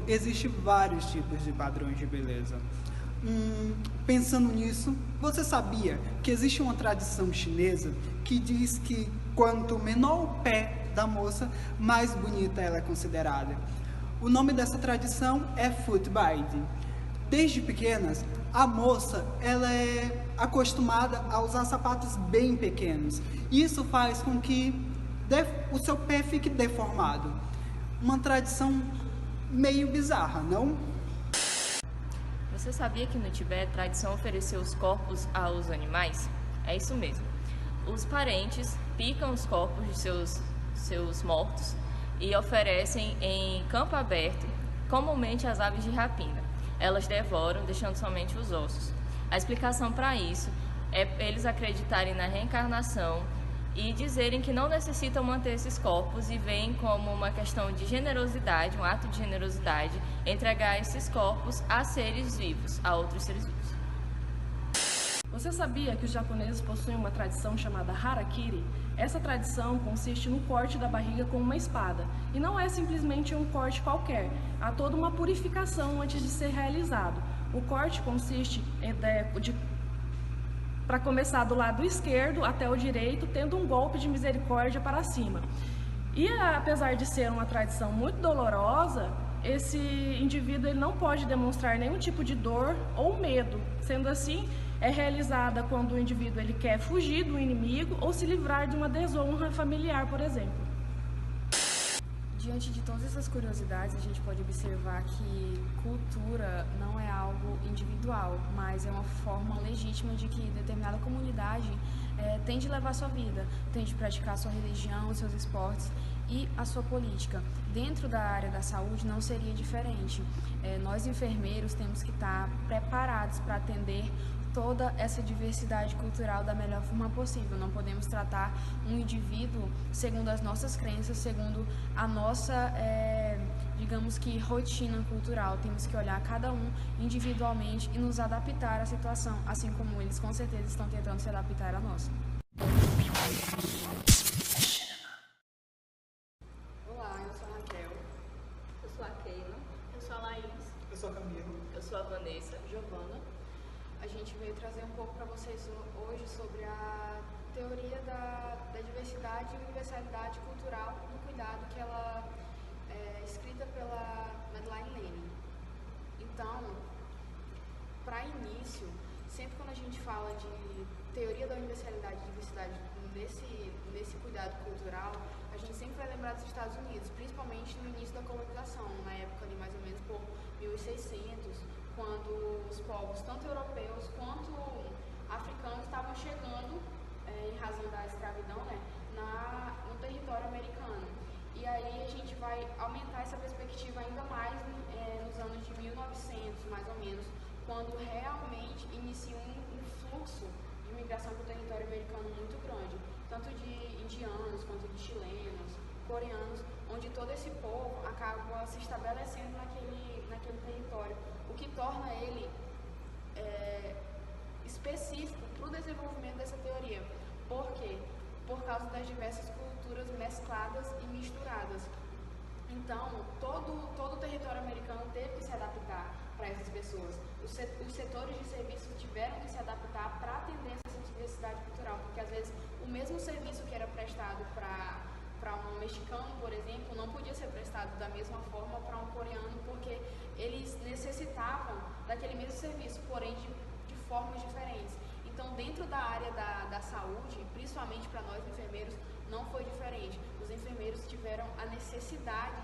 existem vários tipos de padrões de beleza. Pensando nisso, você sabia que existe uma tradição chinesa que diz que quanto menor o pé da moça, mais bonita ela é considerada? O nome dessa tradição é foot bathing. Desde pequenas, a moça ela é acostumada a usar sapatos bem pequenos. Isso faz com que o seu pé fique deformado. Uma tradição meio bizarra, não? Você sabia que no Tibete a tradição oferecer os corpos aos animais? É isso mesmo. Os parentes picam os corpos de seus mortos e oferecem em campo aberto, comumente às aves de rapina. Elas devoram, deixando somente os ossos. A explicação para isso é eles acreditarem na reencarnação e dizerem que não necessitam manter esses corpos e veem como uma questão de generosidade, um ato de generosidade, entregar esses corpos a seres vivos, a outros seres vivos. Você sabia que os japoneses possuem uma tradição chamada harakiri? Essa tradição consiste no corte da barriga com uma espada. E não é simplesmente um corte qualquer, há toda uma purificação antes de ser realizado. O corte consiste para começar do lado esquerdo até o direito, tendo um golpe de misericórdia para cima. E apesar de ser uma tradição muito dolorosa, esse indivíduo ele não pode demonstrar nenhum tipo de dor ou medo. Sendo assim, é realizada quando o indivíduo ele quer fugir do inimigo ou se livrar de uma desonra familiar, por exemplo. Diante de todas essas curiosidades, a gente pode observar que cultura não é algo individual, mas é uma forma legítima de que determinada comunidade tem de levar a sua vida, tem de praticar a sua religião, os seus esportes e a sua política. Dentro da área da saúde não seria diferente. Nós enfermeiros temos que estar preparados para atender toda essa diversidade cultural da melhor forma possível. Não podemos tratar um indivíduo segundo as nossas crenças, segundo a nossa, digamos que, rotina cultural. Temos que olhar cada um individualmente e nos adaptar à situação, assim como eles com certeza estão tentando se adaptar à nossa. Olá, eu sou a Raquel. Eu sou a Keila. Eu sou a Laís. Eu sou a Camila. Eu sou a Vanessa. Giovana. A gente veio trazer um pouco para vocês hoje sobre a teoria da diversidade e universalidade cultural no cuidado que ela é escrita pela Madeline Lenin. Então, para início, sempre quando a gente fala de teoria da universalidade e diversidade nesse cuidado cultural, a gente sempre vai lembrar dos Estados Unidos, principalmente no início da colonização, na época ali mais ou menos por 1600, quando os povos, tanto europeus quanto africanos, estavam chegando, em razão da escravidão, né, no território americano. E aí a gente vai aumentar essa perspectiva ainda mais nos anos de 1900, mais ou menos, quando realmente inicia um fluxo de migração para o território americano muito grande, tanto de indianos quanto de chilenos, coreanos, onde todo esse povo acaba se estabelecendo naquele território, o que torna ele específico para o desenvolvimento dessa teoria. Por quê? Por causa das diversas culturas mescladas e misturadas. Então, todo o território americano teve que se adaptar para essas pessoas. Os setores de serviço tiveram que se adaptar para atender essa diversidade cultural, porque às vezes o mesmo serviço que era prestado para um mexicano, por exemplo, não podia ser prestado da mesma forma para um coreano, porque eles necessitavam daquele mesmo serviço, porém de formas diferentes. Então, dentro da área da saúde, principalmente para nós enfermeiros, não foi diferente. Os enfermeiros tiveram a necessidade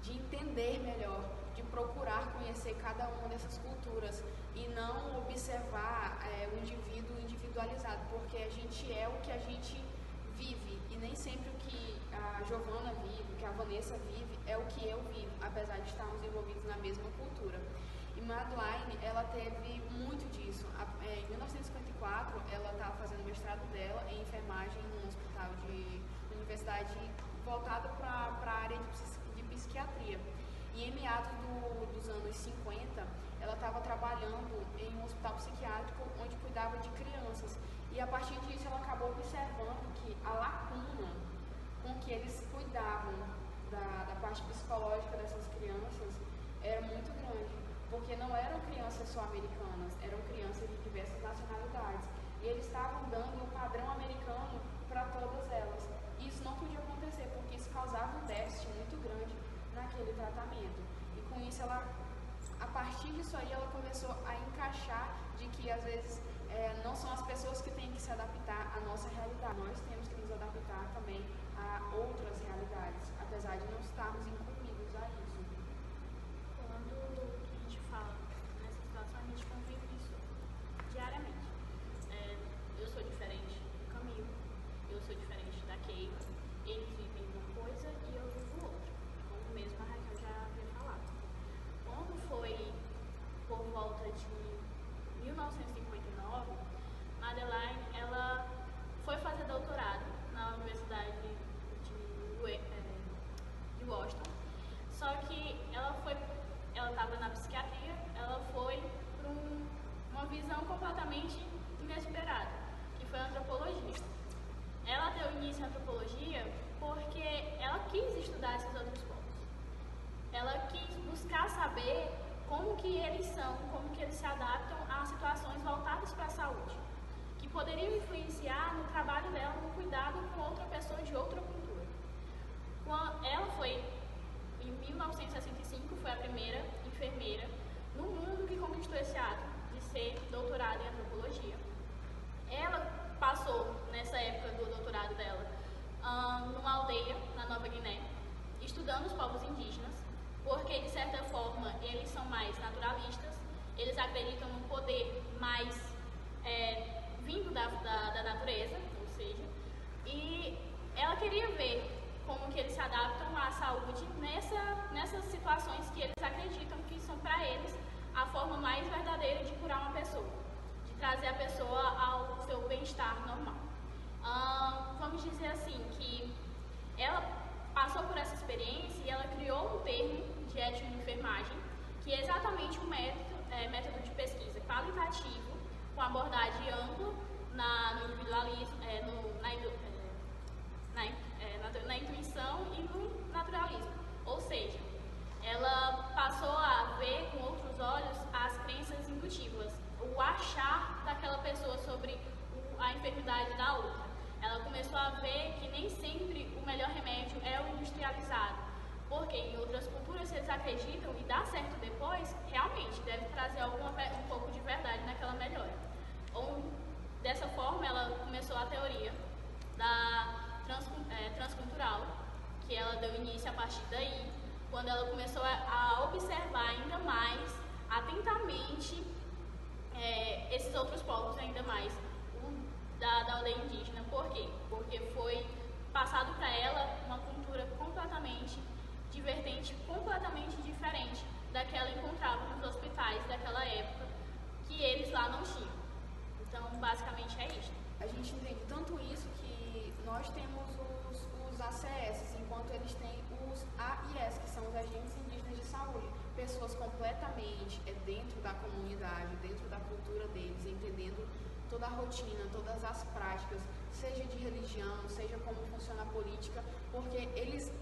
de entender melhor, de procurar conhecer cada uma dessas culturas e não observar o indivíduo individualizado, porque a gente é o que a gente vive e nem sempre o que a Giovana vive, o que a Vanessa vive é o que eu vivo, apesar de estarmos envolvidos na mesma cultura. E Madeline, ela teve muito disso. Em 1954, ela estava fazendo o mestrado dela em enfermagem num hospital de universidade voltado para a área de psiquiatria. E em meados dos anos 50, ela estava trabalhando em um hospital psiquiátrico onde cuidava de crianças. E a partir disso, ela acabou observando que a lacuna com que eles cuidavam da parte parte psicológica dessas crianças era muito grande, porque não eram crianças só americanas, eram crianças de diversas nacionalidades. E eles estavam dando o padrão americano para todas elas. E isso não podia acontecer, porque isso causava um déficit muito grande naquele tratamento. E com isso, a partir disso aí, ela começou a encaixar de que, às vezes, não são as pessoas que têm que se adaptar à nossa realidade. Nós temos que nos adaptar também a outras realidades, apesar de não estarmos incluídos a isso. Quando a gente fala nessa situação, a gente convive isso diariamente. Eu sou diferente do Camilo, eu sou diferente da Keila, eles vivem uma coisa e eu vivo outra, como mesmo a Raquel já havia falado. Quando foi por volta de 1959, Madeline, ela foi fazer doutorado na Universidade de Washington, só que ela estava na psiquiatria, ela foi para uma visão completamente inesperada, que foi a antropologia. Ela deu início à antropologia porque ela quis estudar esses outros povos. Ela quis buscar saber como que eles são, como que eles se adaptam a situações voltadas para a saúde, que poderiam influenciar no trabalho dela, no cuidado com outra pessoa de outra cultura. Ela foi, em 1965, foi a primeira enfermeira no mundo que conquistou esse ato de ser doutorada em antropologia. Ela passou, nessa época do doutorado dela, numa aldeia na Nova Guiné, estudando os povos indígenas, porque, de certa forma, eles são mais naturalistas, eles acreditam no poder mais vindo da natureza, ou seja, e ela queria ver como que eles se adaptam à saúde nessas situações que eles acreditam que são, para eles, a forma mais verdadeira de curar uma pessoa, de trazer a pessoa ao seu bem-estar normal. Vamos dizer assim, que ela passou por essa experiência e ela criou um termo de etnoenfermagem, que é exatamente um método de pesquisa qualitativo, com abordagem ampla no individualismo, na intuição e no naturalismo. Ou seja, ela passou a ver com outros olhos as crenças intuitivas, o achar daquela pessoa sobre a enfermidade da outra. Ela começou a ver que nem sempre o melhor remédio é o industrializado, porque em outras culturas, se eles acreditam e dá certo depois, realmente deve trazer um pouco de verdade naquela melhora. Dessa forma, ela começou a teoria da transcultural, que ela deu início a partir daí, quando ela começou a observar ainda mais, atentamente, esses outros povos ainda mais, da aldeia indígena. Por quê? Porque foi passado para ela uma cultura completamente divertente, completamente diferente da que ela encontrava nos hospitais daquela época, que eles lá não tinham. Então, basicamente é isso. A gente entende tanto isso que nós temos os ACS, enquanto eles têm os AIS, que são os agentes indígenas de saúde. Pessoas completamente dentro da comunidade, dentro da cultura deles, entendendo toda a rotina, todas as práticas, seja de religião, seja como funciona a política, porque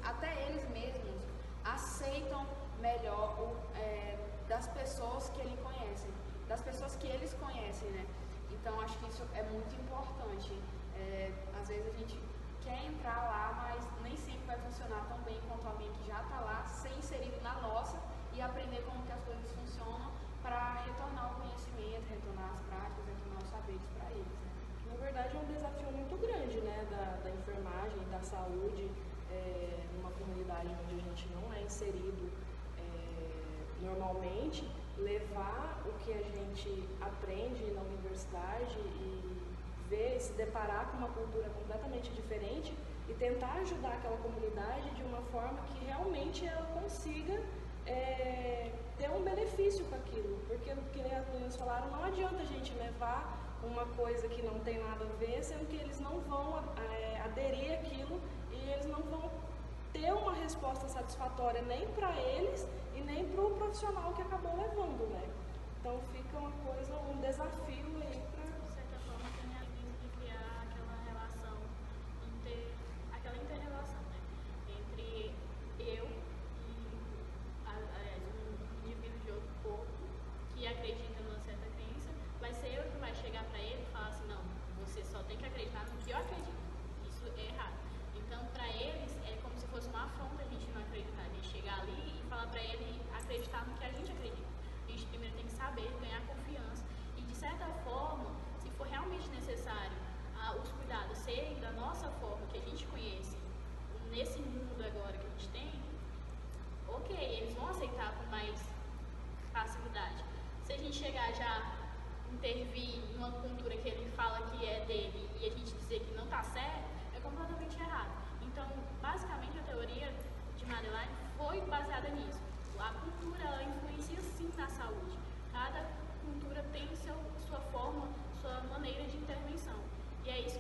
até eles mesmos aceitam melhor das pessoas que eles conhecem, né? Então, acho que isso é muito importante. Às vezes a gente quer entrar lá, mas nem sempre vai funcionar tão bem quanto alguém que já está lá, ser inserido na nossa e aprender como que as coisas funcionam para retornar o conhecimento, retornar as práticas, retornar os saberes para eles. Né? Na verdade, é um desafio muito grande, né, da enfermagem, da saúde, numa comunidade onde a gente não é inserido normalmente, levar o que a gente aprende na universidade e se deparar com uma cultura completamente diferente e tentar ajudar aquela comunidade de uma forma que realmente ela consiga ter um benefício com aquilo, porque, como as meninas falaram, não adianta a gente levar uma coisa que não tem nada a ver, sendo que eles não vão aderir àquilo e eles não vão ter uma resposta satisfatória nem para eles e nem para o profissional que acabou levando, né? Então fica um desafio aí para... De certa forma, tem que criar aquela relação, aquela inter-relação, né? Entre eu E é isso